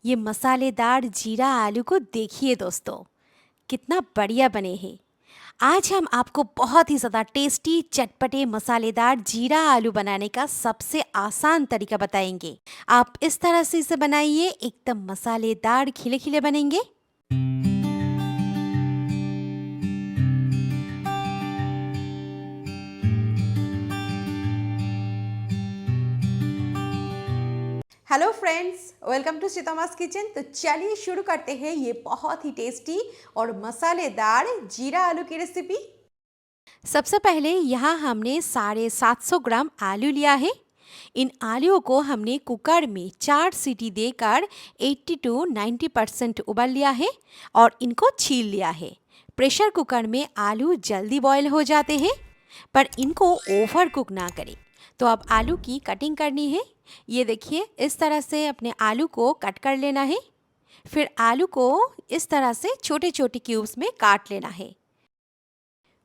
ये मसालेदार जीरा आलू को देखिए दोस्तों, कितना बढ़िया बने हैं। आज हम आपको बहुत ही ज़्यादा टेस्टी चटपटे मसालेदार जीरा आलू बनाने का सबसे आसान तरीका बताएंगे। आप इस तरह से इसे बनाइए, एकदम मसालेदार खिले खिले बनेंगे। Hello friends, welcome to Seetama's kitchen. तो चलिए शुरू करते हैं ये बहुत ही टेस्टी और मसालेदार जीरा आलू की रेसिपी। सबसे पहले यहाँ हमने 750 ग्राम आलू लिया है। इन आलूओं को हमने कुकर में 4 सीटी देकर 80 to 90% उबाल लिया है और इनको छील लिया है। प्रेशर कुकर में आलू जल्दी बॉयल हो जाते हैं, पर इनको ओवर कुक ना करें। तो अब आलू की कटिंग करनी है। ये देखिए, इस तरह से अपने आलू को कट कर लेना है। फिर आलू को इस तरह से छोटे छोटे क्यूब्स में काट लेना है।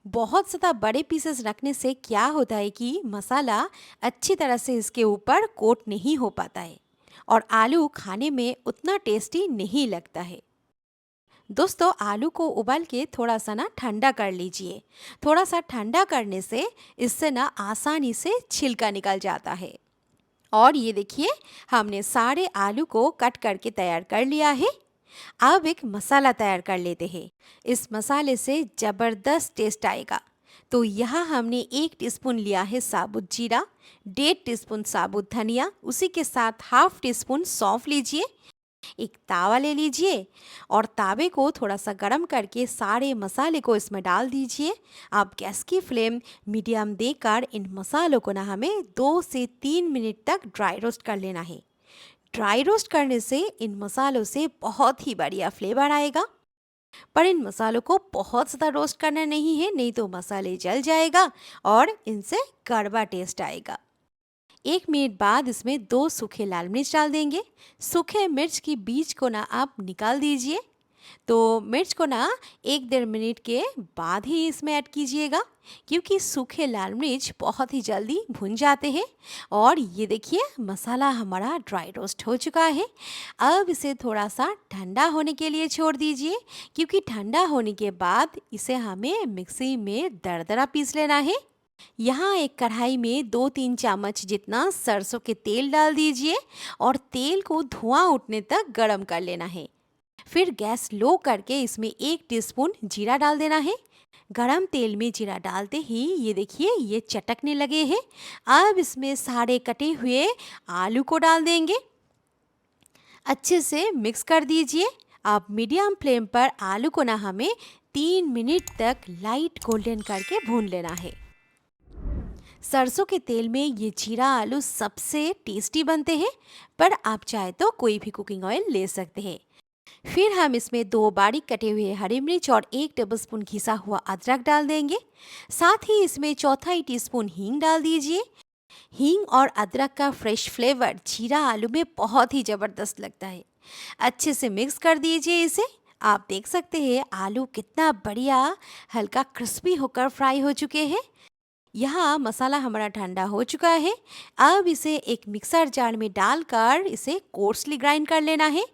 बहुत ज़्यादा बड़े पीसेस रखने से क्या होता है कि मसाला अच्छी तरह से इसके ऊपर कोट नहीं हो पाता है और आलू खाने में उतना टेस्टी नहीं लगता है। दोस्तों, आलू को उबाल के थोड़ा सा ना ठंडा कर लीजिए। थोड़ा सा ठंडा करने से इससे ना आसानी से छिलका निकल जाता है। और ये देखिए, हमने सारे आलू को कट करके तैयार कर लिया है। अब एक मसाला तैयार कर लेते हैं। इस मसाले से ज़बरदस्त टेस्ट आएगा। तो यहाँ हमने 1 टीस्पून लिया है साबुत जीरा, 1.5 टीस्पून साबुत धनिया, उसी के साथ हाफ टी स्पून सौंफ लीजिए। एक तावा ले लीजिए और तावे को थोड़ा सा गर्म करके सारे मसाले को इसमें डाल दीजिए। आप गैस की फ्लेम मीडियम देकर इन मसालों को ना हमें 2 से 3 मिनट तक ड्राई रोस्ट कर लेना है। ड्राई रोस्ट करने से इन मसालों से बहुत ही बढ़िया फ्लेवर आएगा। पर इन मसालों को बहुत ज़्यादा रोस्ट करना नहीं है, नहीं तो मसाले जल जाएगा और इनसे कड़वा टेस्ट आएगा। 1 मिनट बाद इसमें 2 सूखे लाल मिर्च डाल देंगे। सूखे मिर्च की बीज को ना आप निकाल दीजिए। तो मिर्च को ना 1-1.5 मिनट के बाद ही इसमें ऐड कीजिएगा, क्योंकि सूखे लाल मिर्च बहुत ही जल्दी भुन जाते हैं। और ये देखिए, मसाला हमारा ड्राई रोस्ट हो चुका है। अब इसे थोड़ा सा ठंडा होने के लिए छोड़ दीजिए, क्योंकि ठंडा होने के बाद इसे हमें मिक्सी में दरदरा पीस लेना है। यहाँ एक कढ़ाई में 2-3 चम्मच जितना सरसों के तेल डाल दीजिए और तेल को धुआं उठने तक गरम कर लेना है। फिर गैस लो करके इसमें 1 टीस्पून जीरा डाल देना है। गरम तेल में जीरा डालते ही ये देखिए, ये चटकने लगे हैं। अब इसमें सारे कटे हुए आलू को डाल देंगे। अच्छे से मिक्स कर दीजिए। अब मीडियम फ्लेम पर आलू को ना हमें 3 मिनट तक लाइट गोल्डन करके भून लेना है। सरसों के तेल में ये जीरा आलू सबसे टेस्टी बनते हैं, पर आप चाहे तो कोई भी कुकिंग ऑयल ले सकते हैं। फिर हम इसमें 2 बारीक कटे हुए हरी मिर्च और 1 टेबलस्पून घिसा हुआ अदरक डाल देंगे। साथ ही इसमें 1/4 टीस्पून हींग डाल दीजिए। हींग और अदरक का फ्रेश फ्लेवर जीरा आलू में बहुत ही ज़बरदस्त लगता है। अच्छे से मिक्स कर दीजिए इसे। आप देख सकते हैं आलू कितना बढ़िया हल्का क्रिस्पी होकर फ्राई हो चुके हैं। यहाँ मसाला हमारा ठंडा हो चुका है। अब इसे एक मिक्सर जार में डालकर इसे कोर्सली ग्राइंड कर लेना है।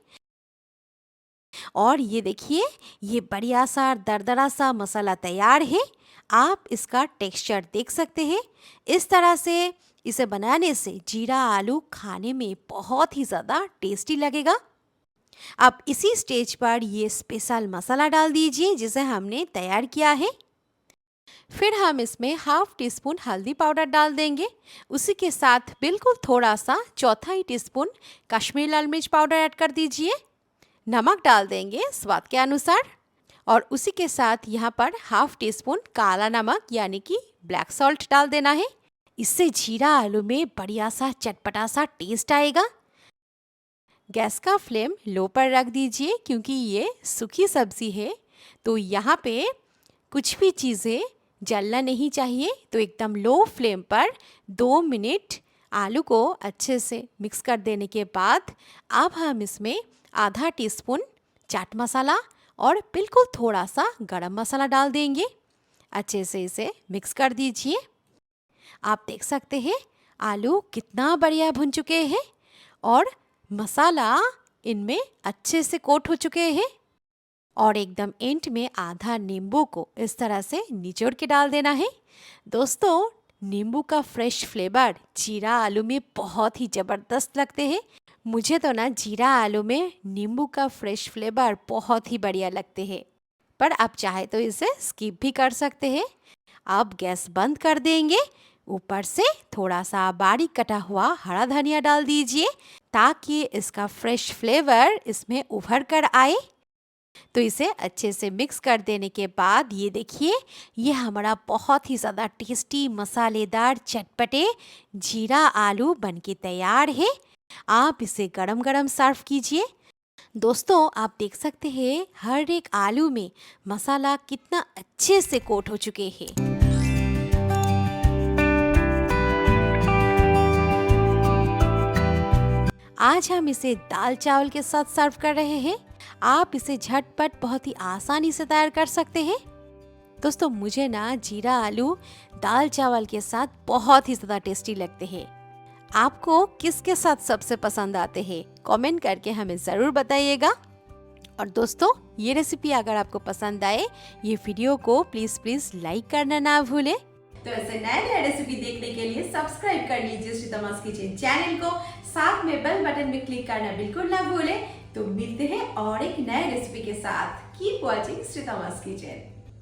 और ये देखिए, ये बढ़िया सा दरदरा सा मसाला तैयार है। आप इसका टेक्सचर देख सकते हैं। इस तरह से इसे बनाने से जीरा आलू खाने में बहुत ही ज़्यादा टेस्टी लगेगा। आप इसी स्टेज पर ये स्पेशल मसाला डाल दीजिए जिसे हमने तैयार किया है। फिर हम इसमें हाफ टी स्पून हल्दी पाउडर डाल देंगे। उसी के साथ बिल्कुल थोड़ा सा 1/4 टीस्पून कश्मीरी लाल मिर्च पाउडर ऐड कर दीजिए। नमक डाल देंगे स्वाद के अनुसार। और उसी के साथ यहाँ पर हाफ टी स्पून काला नमक यानी कि ब्लैक सॉल्ट डाल देना है। इससे जीरा आलू में बढ़िया सा चटपटा सा टेस्ट आएगा। गैस का फ्लेम लो पर रख दीजिए, क्योंकि ये सूखी सब्जी है, तो यहाँ पे कुछ भी चीज़ें जलना नहीं चाहिए। तो एकदम लो फ्लेम पर 2 मिनट आलू को अच्छे से मिक्स कर देने के बाद अब हम इसमें आधा टीस्पून चाट मसाला और बिल्कुल थोड़ा सा गरम मसाला डाल देंगे। अच्छे से इसे मिक्स कर दीजिए। आप देख सकते हैं आलू कितना बढ़िया भुन चुके हैं और मसाला इनमें अच्छे से कोट हो चुके हैं। और एकदम एंड में आधा नींबू को इस तरह से निचोड़ के डाल देना है। दोस्तों, नींबू का फ्रेश फ्लेवर जीरा आलू में बहुत ही ज़बरदस्त लगते हैं। मुझे तो ना जीरा आलू में नींबू का फ्रेश फ्लेवर बहुत ही बढ़िया लगते हैं, पर आप चाहे तो इसे स्किप भी कर सकते हैं। अब गैस बंद कर देंगे। ऊपर से थोड़ा सा बारीक कटा हुआ हरा धनिया डाल दीजिए ताकि इसका फ्रेश फ्लेवर इसमें उभर कर आए। तो इसे अच्छे से मिक्स कर देने के बाद ये देखिए, ये हमारा बहुत ही ज़्यादा टेस्टी मसालेदार चटपटे जीरा आलू बनके तैयार है। आप इसे गरम गरम सर्व कीजिए। दोस्तों, आप देख सकते हैं हर एक आलू में मसाला कितना अच्छे से कोट हो चुके हैं। आज हम इसे दाल चावल के साथ सर्व कर रहे हैं। आप इसे झटपट बहुत ही आसानी से तैयार कर सकते हैं। दोस्तों, मुझे ना जीरा आलू दाल चावल के साथ बहुत ही ज़्यादा टेस्टी लगते हैं। आपको किसके साथ सबसे पसंद आते हैं? कमेंट करके हमें ज़रूर बताइएगा। और दोस्तों, ये रेसिपी अगर आपको पसंद आए, ये वीडियो को प्लीज़ लाइक करना ना भूलें। तो ऐसे नए नए रेसिपी देखने के लिए सब्सक्राइब कर लीजिए श्रीतमास किचन चैनल को। साथ में बेल बटन में क्लिक करना बिल्कुल ना भूलें। तो मिलते हैं और एक नए रेसिपी के साथ। Keep watching Seetama's kitchen.